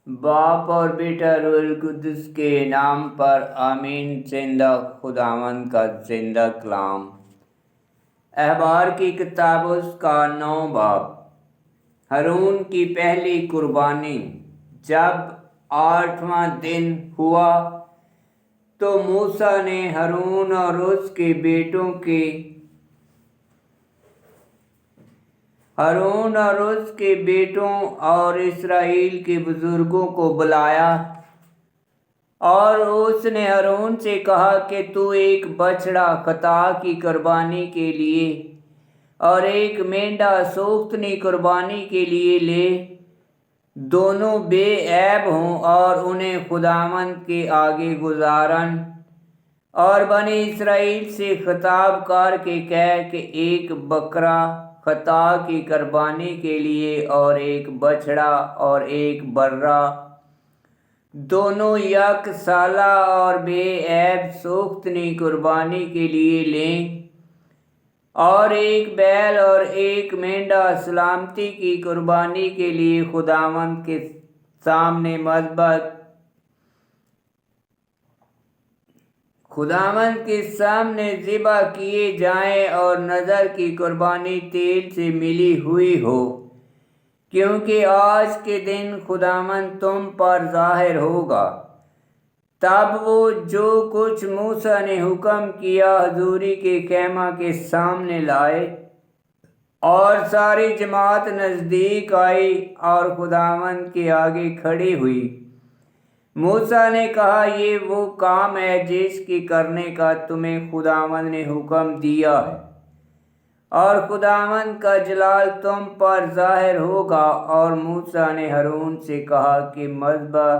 باپ اور بیٹا روح القدس کے نام پر آمین۔ زندہ خداوند کا زندہ کلام۔ احبار کی کتاب اس کا 9 باب۔ ہارون کی پہلی قربانی۔ جب 8واں دن ہوا تو موسیٰ نے ہارون اور اس کے بیٹوں اور اسرائیل کے بزرگوں کو بلایا، اور اس نے ہارون سے کہا کہ تو ایک بچڑا خطا کی قربانی کے لیے اور ایک مینڈا سوختنی قربانی کے لیے لے، دونوں بے عیب ہوں، اور انہیں خداوند کے آگے گزارن، اور بنی اسرائیل سے خطاب کر کے کہہ کہ ایک بکرا خطا کی قربانی کے لیے اور ایک بچڑا اور ایک برا، دونوں یک سالہ اور بے عیب سوختنی قربانی کے لیے لیں، اور ایک بیل اور ایک مینڈا سلامتی کی قربانی کے لیے خداوند کے سامنے ذبح کیے جائیں، اور نذر کی قربانی تیل سے ملی ہوئی ہو، کیونکہ آج کے دن خداوند تم پر ظاہر ہوگا۔ تب وہ جو کچھ موسیٰ نے حکم کیا حضوری کے خیمہ کے سامنے لائے، اور ساری جماعت نزدیک آئی اور خداوند کے آگے کھڑی ہوئی۔ موسیٰ نے کہا، یہ وہ کام ہے جس کی کرنے کا تمہیں خداوند نے حکم دیا ہے، اور خداوند کا جلال تم پر ظاہر ہوگا۔ اور موسیٰ نے ہارون سے کہا کہ مذبح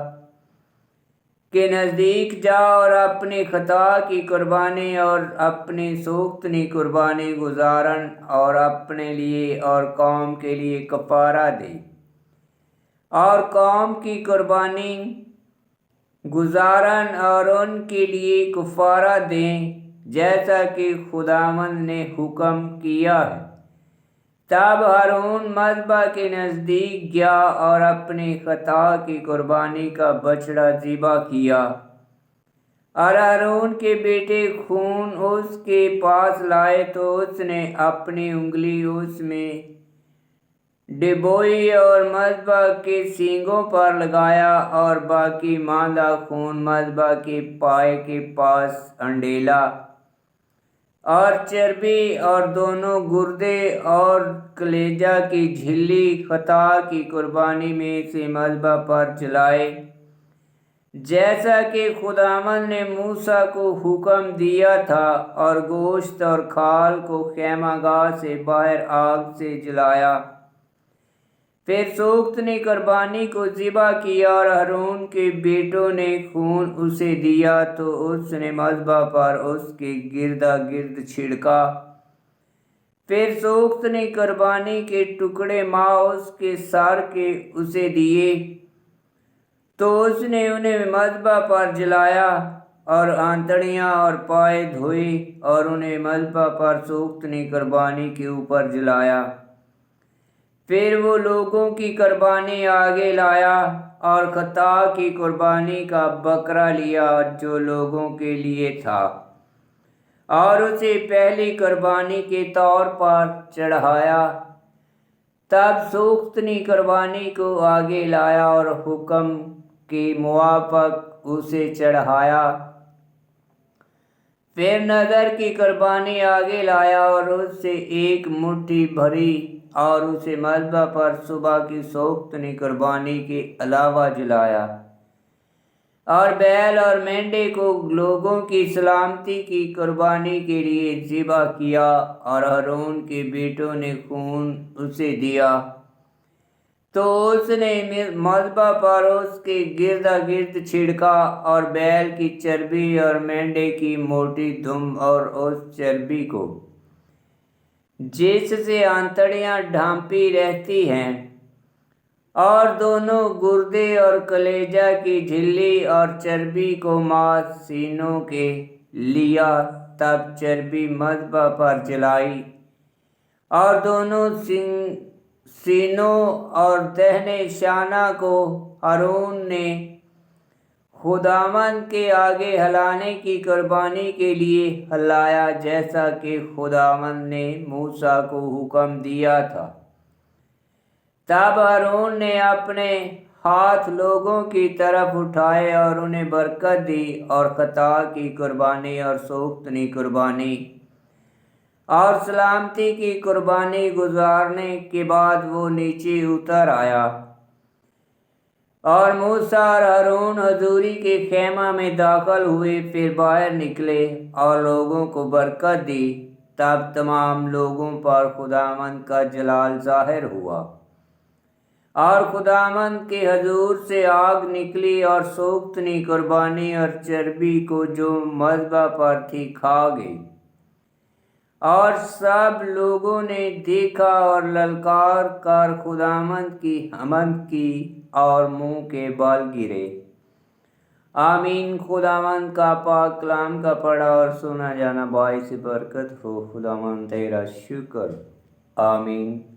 کے نزدیک جا اور اپنی خطا کی قربانی اور اپنی سوختنی قربانی گزارن، اور اپنے لیے اور قوم کے لیے کفارہ دے، اور قوم کی قربانی گزارن اور ان کے لیے کفارہ دیں، جیسا کہ خداوند نے حکم کیا ہے۔ تب ہارون مذبح کے نزدیک گیا اور اپنی خطا کی قربانی کا بچڑا ذبح کیا، اور ہارون کے بیٹے خون اس کے پاس لائے، تو اس نے اپنی انگلی اس میں ڈبوئی اور مذبح کے سینگوں پر لگایا، اور باقی ماندہ خون مذبح کے پائے کے پاس انڈیلا، اور چربی اور دونوں گردے اور کلیجہ کی جھلی خطا کی قربانی میں سے مذبح پر جلائے، جیسا کہ خداوند نے موسیٰ کو حکم دیا تھا، اور گوشت اور کھال کو خیمہ گاہ سے باہر آگ سے جلایا۔ پھر سوختنی قربانی کو ذبح کیا، اور ہارون کے بیٹوں نے خون اسے دیا، تو اس نے مذبح پر اس کے گردا گرد چھڑکا۔ پھر سوختنی قربانی کے ٹکڑے اس کے سر کے اسے دیے، تو اس نے انہیں مذبح پر جلایا، اور آنتڑیاں اور پائے دھوئے، اور انہیں مذبح پر سوختنی قربانی کے اوپر جلایا۔ پھر وہ لوگوں کی قربانی آگے لایا، اور خطا کی قربانی کا بکرا لیا جو لوگوں کے لیے تھا، اور اسے پہلی قربانی کے طور پر چڑھایا۔ تب سوختنی قربانی کو آگے لایا اور حکم کے موافق اسے چڑھایا۔ پھر نذر کی قربانی آگے لایا، اور اس سے ایک مٹھی بھری، اور اسے مذبح پر صبح کی سوختنی قربانی کے علاوہ جلایا، اور بیل اور مینڈے کو لوگوں کی سلامتی کی قربانی کے لیے ذبح کیا، اور ہارون کے بیٹوں نے خون اسے دیا، تو اس نے مذبح پر اس کے گردا گرد چھڑکا، اور بیل کی چربی اور مینڈے کی موٹی دم اور اس چربی کو جس سے آنتڑیاں ڈھانپی رہتی ہیں، اور دونوں گردے اور کلیجہ کی جھلی اور چربی کو سینوں کے لیا۔ تب چربی مذبح پر جلائی، اور دونوں سینوں اور دہنے شانہ کو ہارون نے خداوند کے آگے ہلانے کی قربانی کے لیے ہلایا، جیسا کہ خداوند نے موسیٰ کو حکم دیا تھا۔ تب ہارون نے اپنے ہاتھ لوگوں کی طرف اٹھائے اور انہیں برکت دی، اور خطا کی قربانی اور سوختنی قربانی اور سلامتی کی قربانی گزارنے کے بعد وہ نیچے اتر آیا۔ اور موسیٰ اور ہارون حضوری کے خیمہ میں داخل ہوئے، پھر باہر نکلے اور لوگوں کو برکت دی۔ تب تمام لوگوں پر خداوند کا جلال ظاہر ہوا، اور خداوند کے حضور سے آگ نکلی اور سوختنی قربانی اور چربی کو جو مذبح پر تھی کھا گئی۔ اور سب لوگوں نے دیکھا اور للکار کر خداوند کی حمد کی اور منہ کے بل گرے۔ آمین۔ خداوند کا پاک کلام کا پڑھا اور سنا جانا باعث برکت ہو۔ خداوند تیرا شکر۔ آمین۔